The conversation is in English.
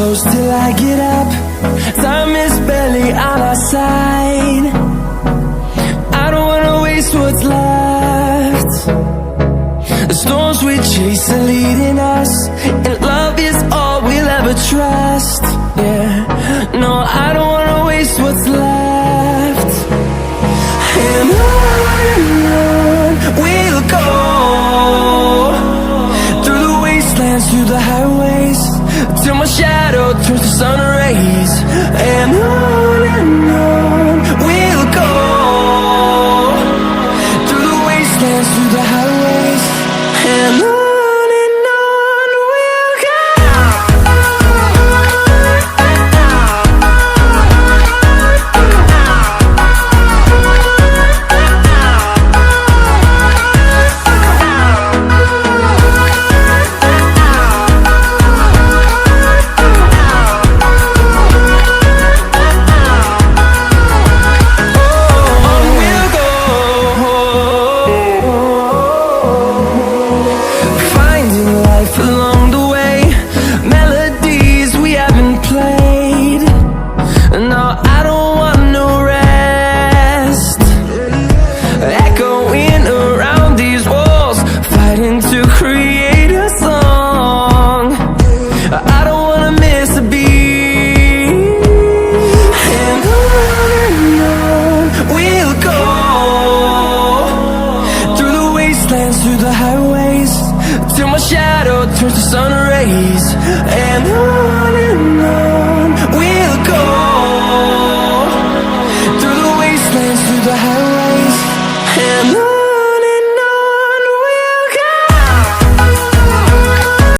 close till I get up. Time is barely on our side. I don't wanna waste what's left. The storms we chase are leading us, and love is all we'll ever trust. Yeah, no, I don't wanna waste what's left. And on we'll go, through the wastelands, through the highways, till my shadow turns to sun rays. And on we'll go, through the wastelands, through the highways, and on we'll go. Through the highways, till my shadow turns to sun rays. And on we'll go, through the wastelands, through the highways.